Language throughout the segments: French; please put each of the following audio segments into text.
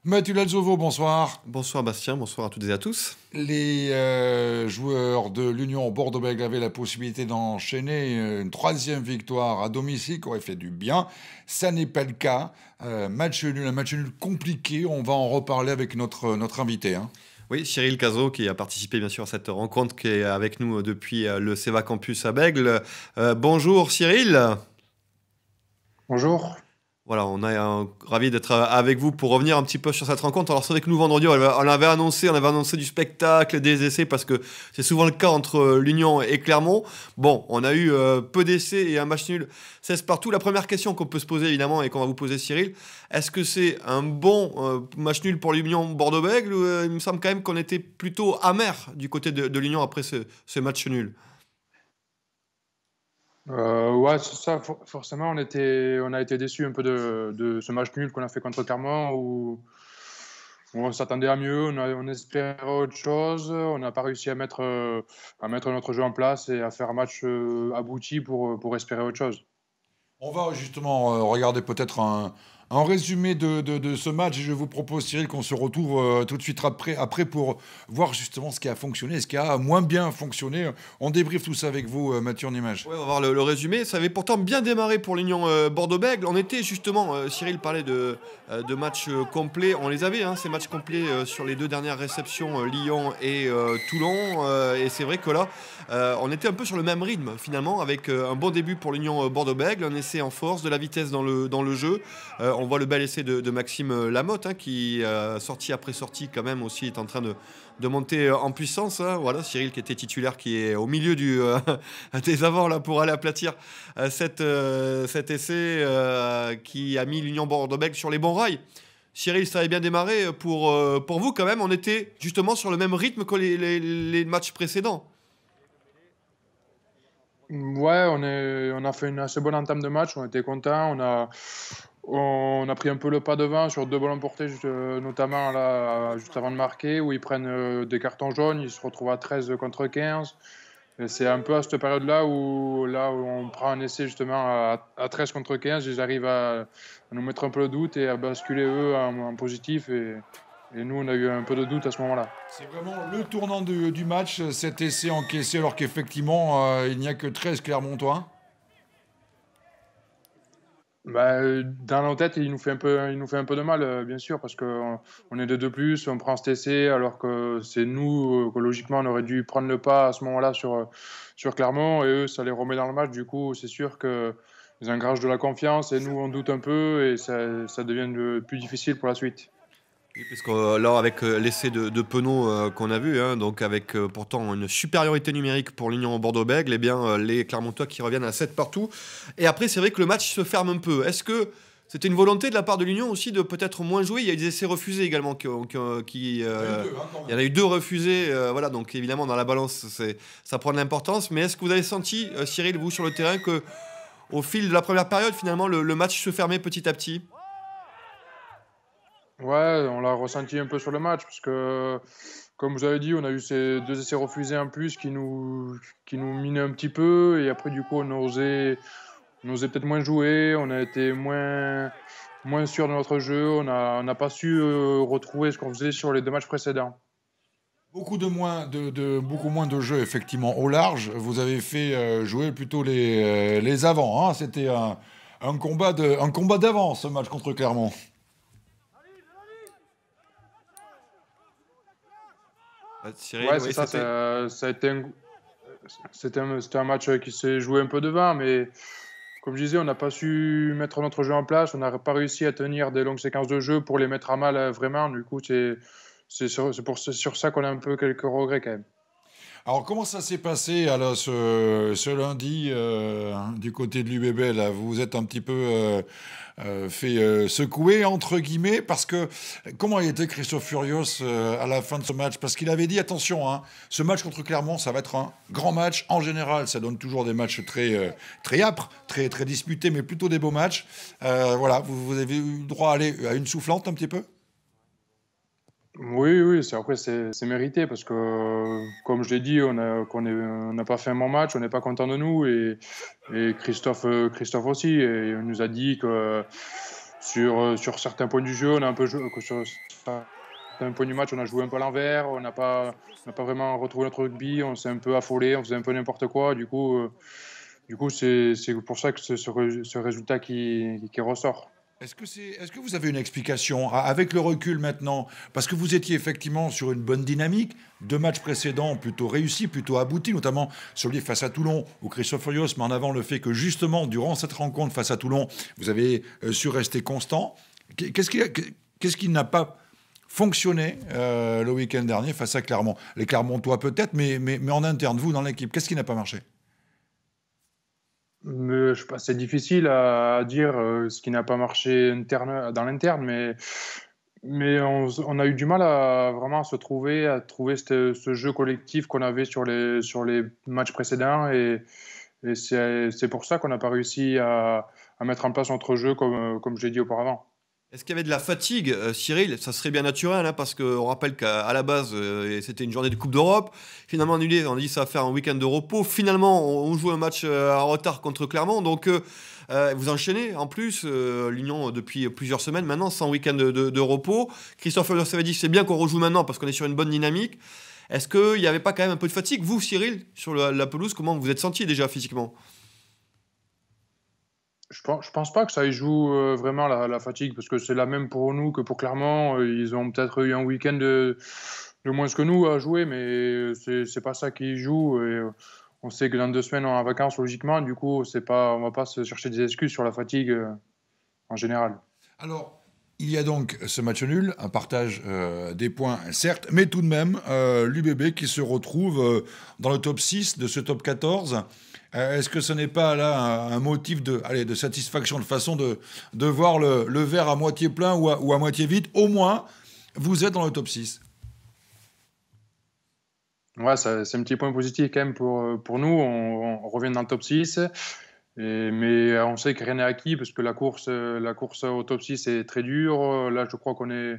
Mathieu Lazovo, bonsoir. Bonsoir Bastien, bonsoir à toutes et à tous. Les joueurs de l'Union Bordeaux-Bègles avaient la possibilité d'enchaîner une troisième victoire à domicile qui aurait fait du bien. Ça n'est pas le cas. Match nul, un match nul compliqué. On va en reparler avec notre invité, hein. Oui, Cyril Cazot qui a participé bien sûr à cette rencontre qui est avec nous depuis le CEVA Campus à Bègles. Bonjour Cyril. Bonjour. Voilà, on est ravi d'être avec vous pour revenir un petit peu sur cette rencontre. Alors c'est vrai que nous vendredi, on avait annoncé du spectacle, des essais parce que c'est souvent le cas entre l'Union et Clermont. Bon, on a eu peu d'essais et un match nul 16 partout. La première question qu'on peut se poser évidemment et qu'on va vous poser Cyril, est-ce que c'est un bon match nul pour l'Union Bordeaux-Bègles ou il me semble quand même qu'on était plutôt amer du côté de l'Union après ce match nul? Ouais, c'est ça. Forcément, on a été déçus un peu de ce match nul qu'on a fait contre Clermont où on s'attendait à mieux, on espérait autre chose. On n'a pas réussi à mettre notre jeu en place et à faire un match abouti pour espérer autre chose. On va justement regarder peut-être un résumé de ce match et je vous propose, Cyril, qu'on se retrouve tout de suite après pour voir justement ce qui a fonctionné, ce qui a moins bien fonctionné. On débriefe tout ça avec vous, Mathieu en image. Ouais, on va voir le résumé. Ça avait pourtant bien démarré pour l'Union Bordeaux-Bègles. On était justement, Cyril parlait de matchs complets. On les avait, hein, ces matchs complets sur les deux dernières réceptions, Lyon et Toulon. Et c'est vrai que là, on était un peu sur le même rythme finalement, avec un bon début pour l'Union Bordeaux-Bègles, un essai en force, de la vitesse dans le jeu. On voit le bel essai de Maxime Lamotte, hein, qui, sortie après sortie, quand même aussi, est en train de monter en puissance, hein. Voilà, Cyril qui était titulaire, qui est au milieu des avants là, pour aller aplatir cet essai qui a mis l'Union Bordeaux-Bègles sur les bons rails. Cyril, ça avait bien démarré pour vous quand même. On était justement sur le même rythme que les matchs précédents. Ouais, on a fait une assez bonne entame de match, on était contents, on a pris un peu le pas devant sur deux ballons portés, notamment là, juste avant de marquer, où ils prennent des cartons jaunes, ils se retrouvent à 13 contre 15. Et c'est un peu à cette période-là où on prend un essai justement à 13 contre 15, ils arrivent à nous mettre un peu le doute et à basculer eux en positif. Et nous, on a eu un peu de doute à ce moment-là. C'est vraiment le tournant du match, cet essai encaissé alors qu'effectivement il n'y a que 13 Clermontois. Bah, dans nos têtes, il nous fait un peu de mal, bien sûr, parce on est de plus, on prend cet essai, alors que c'est nous, que logiquement, on aurait dû prendre le pas à ce moment-là sur Clermont, et eux, ça les remet dans le match. Du coup, c'est sûr qu'ils engagent de la confiance, et nous, on doute un peu, et ça devient plus difficile pour la suite. Oui, parce que là, avec l'essai de Penaud qu'on a vu, hein, donc avec pourtant une supériorité numérique pour l'Union Bordeaux-Bègles, eh bien, les Clermontois qui reviennent à 7 partout. Et après, c'est vrai que le match se ferme un peu. Est-ce que c'était une volonté de la part de l'Union aussi de peut-être moins jouer? Il y a eu des essais refusés également. Il y en a eu deux refusés. Voilà, donc évidemment, dans la balance, ça prend de l'importance. Mais est-ce que vous avez senti, Cyril, vous, sur le terrain, que au fil de la première période, finalement, le match se fermait petit à petit? Ouais, on l'a ressenti un peu sur le match, parce que, comme vous avez dit, on a eu ces deux essais refusés en plus qui nous minaient un petit peu, et après, du coup, on osait peut-être moins jouer, on a été moins sûr de notre jeu, on n'a pas su retrouver ce qu'on faisait sur les deux matchs précédents. Beaucoup moins de jeux effectivement au large. Vous avez fait jouer plutôt les avants, hein. C'était un combat d'avant ce match contre Clermont. Cyril, Ouais, oui, c'est ça, c'était. ça a été c'était un match qui s'est joué un peu devant, mais comme je disais, on n'a pas su mettre notre jeu en place, on n'a pas réussi à tenir des longues séquences de jeu pour les mettre à mal vraiment. Du coup, c'est sur ça qu'on a un peu quelques regrets quand même. Alors, comment ça s'est passé alors, ce lundi du côté de l'UBB là? Vous vous êtes un petit peu fait secouer, entre guillemets, parce que comment il était Christophe Furios à la fin de ce match? Parce qu'il avait dit, attention, hein, ce match contre Clermont, ça va être un grand match. En général, ça donne toujours des matchs très âpres, très disputés, mais plutôt des beaux matchs. Voilà, vous avez eu droit à aller à une soufflante un petit peu? Oui, oui, c'est mérité parce que, comme je l'ai dit, on n'a pas fait un bon match, on n'est pas content de nous et Christophe aussi. Et il nous a dit que sur certains points du jeu, on a un peu joué, que sur certains points du match, on a joué un peu à l'envers, on n'a pas vraiment retrouvé notre rugby, on s'est un peu affolé, on faisait un peu n'importe quoi. Du coup, c'est pour ça que c'est ce résultat qui ressort. Est-ce que vous avez une explication avec le recul maintenant? Parce que vous étiez effectivement sur une bonne dynamique, deux matchs précédents plutôt réussis, plutôt aboutis, notamment celui face à Toulon, où Christophe Furios met en avant le fait que justement, durant cette rencontre face à Toulon, vous avez su rester constant. Qu'est-ce qui n'a pas fonctionné le week-end dernier face à Clermont? Les Clermontois peut-être, mais en interne, vous, dans l'équipe, qu'est-ce qui n'a pas marché? Mais, je sais pas, c'est difficile à dire ce qui n'a pas marché dans l'interne, mais on a eu du mal à vraiment à trouver ce jeu collectif qu'on avait sur les matchs précédents. Et c'est pour ça qu'on n'a pas réussi à mettre en place notre jeu comme j'ai dit auparavant. Est-ce qu'il y avait de la fatigue, Cyril? Ça serait bien naturel, hein, parce qu'on rappelle qu'à la base, c'était une journée de Coupe d'Europe. Finalement annulé, on a dit ça va faire un week-end de repos. Finalement, on joue un match en retard contre Clermont. Donc, vous enchaînez en plus l'Union depuis plusieurs semaines maintenant, sans week-end de repos. Christophe Furios avait dit c'est bien qu'on rejoue maintenant parce qu'on est sur une bonne dynamique. Est-ce qu'il n'y avait pas quand même un peu de fatigue? Vous, Cyril, sur la pelouse, comment vous vous êtes senti déjà physiquement? Je pense pas que ça y joue vraiment la fatigue, parce que c'est la même pour nous que pour Clermont. Ils ont peut-être eu un week-end de moins que nous à jouer, mais c'est pas ça qui joue. Et on sait que dans 2 semaines, on est en vacances, logiquement. Du coup, on va pas se chercher des excuses sur la fatigue en général. Alors, il y a donc ce match nul, un partage des points, certes, mais tout de même, l'UBB qui se retrouve dans le top 6 de ce top 14. Est-ce que ce n'est pas là un motif de satisfaction, de façon de voir le verre à moitié plein ou à moitié vide? Au moins, vous êtes dans le top 6. Ouais, c'est un petit point positif quand même pour nous. On revient dans le top 6. Mais on sait que rien n'est acquis, parce que la course au top 6 est très dure. Là, je crois qu'on est à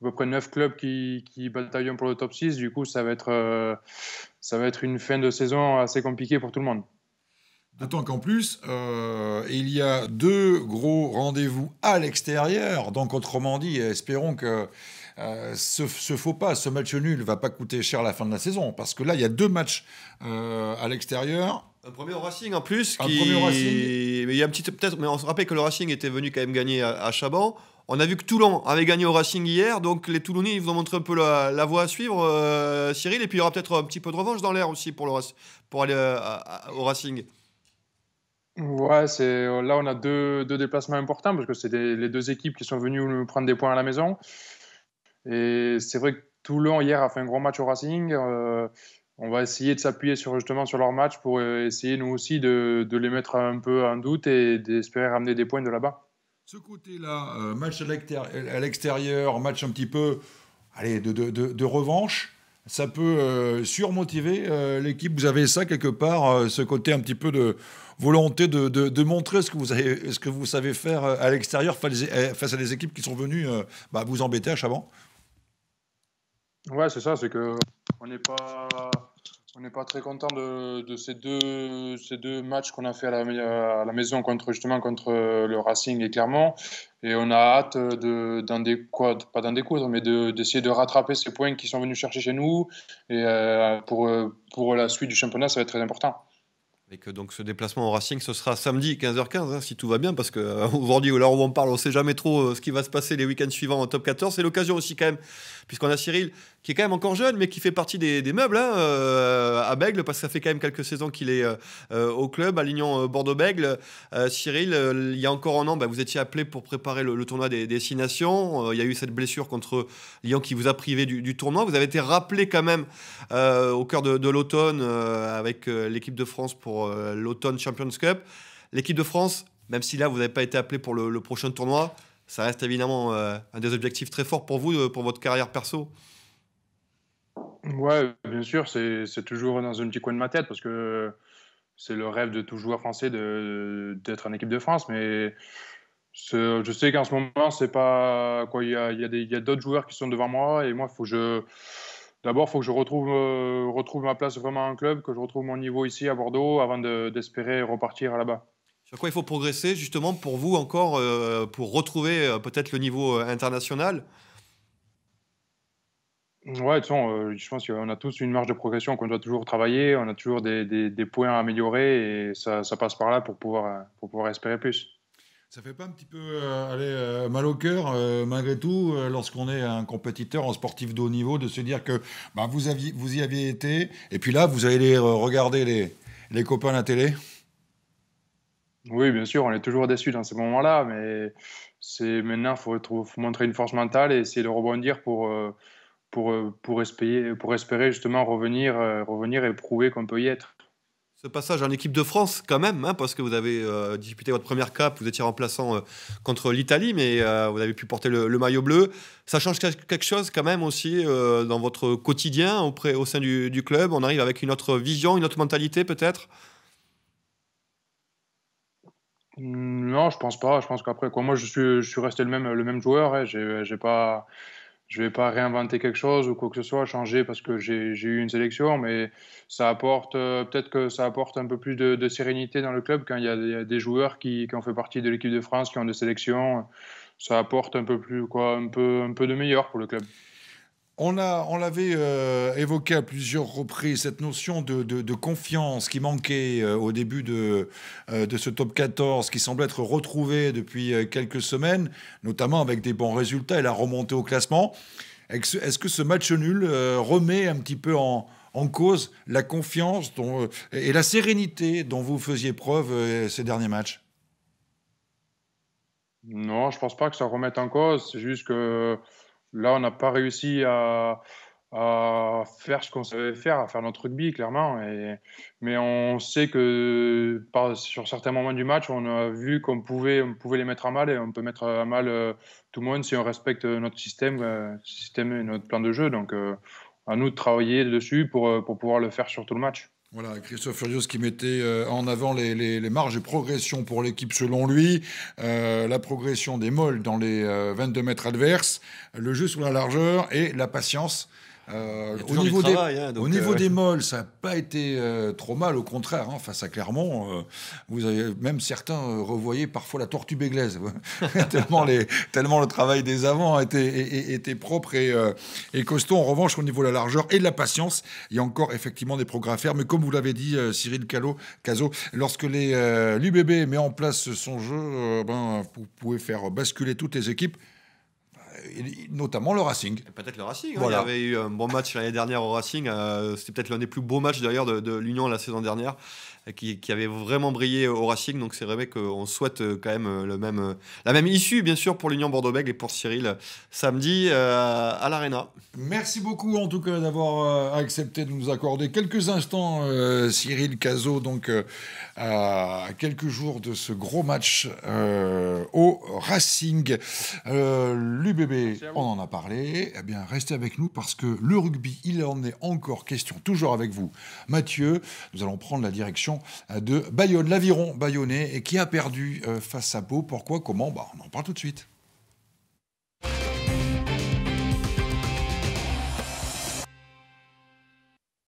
peu près 9 clubs qui bataillent pour le top 6. Du coup, ça va être une fin de saison assez compliquée pour tout le monde. D'autant qu'en plus, il y a deux gros rendez-vous à l'extérieur. Donc, autrement dit, espérons que ce faux pas, ce match nul, va pas coûter cher à la fin de la saison. Parce que là, il y a deux matchs à l'extérieur. Un premier au Racing en plus. Un premier au Racing. Mais il y a un petit peut-être, mais on se rappelle que le Racing était venu quand même gagner à Chaban. On a vu que Toulon avait gagné au Racing hier, donc les Toulonnais ils vous ont montré un peu la voie à suivre, Cyril. Et puis il y aura peut-être un petit peu de revanche dans l'air aussi pour aller au Racing. Ouais, là, on a deux déplacements importants, parce que c'est les deux équipes qui sont venues nous prendre des points à la maison. Et c'est vrai que Toulon, hier, a fait un gros match au Racing. On va essayer de s'appuyer justement sur leur match pour essayer, nous aussi, de les mettre un peu en doute et d'espérer ramener des points de là-bas. Ce côté-là, match à l'extérieur, match un petit peu allez, de revanche, ça peut surmotiver l'équipe. Vous avez ça quelque part, ce côté un petit peu de volonté de montrer ce que vous savez faire à l'extérieur face à des équipes qui sont venues vous embêter à Chaban. Ouais, c'est ça, c'est que on n'est pas, on n'est pas très content de ces deux matchs qu'on a fait à la maison justement contre le Racing et Clermont. Et on a hâte pas d'en découdre, mais d'essayer de rattraper ces points qui sont venus chercher chez nous. Et pour la suite du championnat, ça va être très important. Et que donc ce déplacement au Racing, ce sera samedi 15h15, hein, si tout va bien, parce qu'aujourd'hui, à l'heure où on parle, on ne sait jamais trop ce qui va se passer les week-ends suivants en top 14. C'est l'occasion aussi quand même, puisqu'on a Cyril, qui est quand même encore jeune, mais qui fait partie des meubles hein, à Bègle, parce que ça fait quand même quelques saisons qu'il est au club, à l'Union Bordeaux-Bègle. Cyril, il y a encore un an, vous étiez appelé pour préparer le tournoi des 6 Nations. Il y a eu cette blessure contre Lyon qui vous a privé du tournoi. Vous avez été rappelé quand même au cœur de l'automne avec l'équipe de France pour l'Automne Champions Cup. L'équipe de France, même si là vous n'avez pas été appelé pour le prochain tournoi, ça reste évidemment un des objectifs très forts pour vous, pour votre carrière perso. Ouais, bien sûr, c'est toujours dans un petit coin de ma tête, parce que c'est le rêve de tout joueur français d'être en équipe de France. Mais je sais qu'en ce moment, c'est pas quoi. Il y a d'autres joueurs qui sont devant moi, et moi, d'abord, faut que je retrouve ma place vraiment en club, que je retrouve mon niveau ici à Bordeaux avant d'espérer repartir là-bas. Sur quoi il faut progresser justement pour vous encore, pour retrouver peut-être le niveau international? Ouais, de toute façon, je pense qu'on a tous une marge de progression qu'on doit toujours travailler. On a toujours des points à améliorer et ça passe par là pour pouvoir espérer plus. Ça fait pas un petit peu mal au cœur, malgré tout, lorsqu'on est un compétiteur en sportif de haut niveau, de se dire que bah, vous y aviez été, et puis là, vous allez regarder les copains à la télé. Oui, bien sûr, on est toujours déçus dans ces moments-là, mais maintenant, faut montrer une force mentale et essayer de rebondir pour espérer justement revenir et prouver qu'on peut y être. Ce passage en équipe de France quand même, hein, parce que vous avez disputé votre première cape, vous étiez remplaçant contre l'Italie, mais vous avez pu porter le maillot bleu. Ça change quelque chose quand même aussi dans votre quotidien au sein du club. On arrive avec une autre vision, une autre mentalité peut-être. Non, je pense pas. Je pense qu'après, quoi, moi, je suis resté le même joueur. Hein. Je vais pas réinventer quelque chose ou quoi que ce soit, changer parce que j'ai eu une sélection, mais peut-être que ça apporte un peu plus de sérénité dans le club quand il y a des joueurs qui ont fait partie de l'équipe de France, qui ont des sélections. Ça apporte un peu plus, quoi, un peu de meilleur pour le club. On l'avait évoqué à plusieurs reprises, cette notion de confiance qui manquait au début de ce top 14, qui semble être retrouvée depuis quelques semaines, notamment avec des bons résultats et la remontée au classement. Est-ce que ce match nul remet un petit peu en cause la confiance et la sérénité dont vous faisiez preuve ces derniers matchs? Non, je pense pas que ça remette en cause. C'est juste que là, on n'a pas réussi à faire ce qu'on savait faire, à faire notre rugby, clairement. Mais on sait que sur certains moments du match, on a vu on pouvait les mettre à mal et on peut mettre à mal tout le monde si on respecte notre système et notre plan de jeu. Donc, à nous de travailler dessus pour pouvoir le faire sur tout le match. Voilà, Christophe Furios qui mettait en avant les marges de progression pour l'équipe selon lui, la progression des molles dans les 22 mètres adverses, le jeu sur la largeur et la patience. Il y a toujours du travail, hein, Au niveau des molles, ça n'a pas été trop mal, au contraire, hein, face à Clermont. Vous avez même certains revoyaient parfois la tortue béglaise, tellement le travail des avants était propre et costaud. En revanche, au niveau de la largeur et de la patience, il y a encore effectivement des progrès à faire. Mais comme vous l'avez dit, Cyril Cazot, lorsque l'UBB met en place son jeu, vous pouvez faire basculer toutes les équipes, notamment le Racing. Peut-être le Racing. Hein. Voilà. Il y avait eu un bon match l'année dernière au Racing. C'était peut-être l'un des plus beaux matchs d'ailleurs de l'Union la saison dernière, qui avait vraiment brillé au Racing. Donc c'est vrai qu'on souhaite quand même la même issue, bien sûr, pour l'Union Bordeaux-Bègles et pour Cyril samedi à l'Arena. Merci beaucoup en tout cas d'avoir accepté de nous accorder quelques instants, Cyril Cazot, donc à quelques jours de ce gros match au Racing. L'UBB, on en a parlé. Eh bien, restez avec nous parce que le rugby, il en est encore question. Toujours avec vous, Mathieu. Nous allons prendre la direction de Bayonne, l'aviron bayonnais, et qui a perdu face à Pau. Pourquoi? Comment? On en parle tout de suite.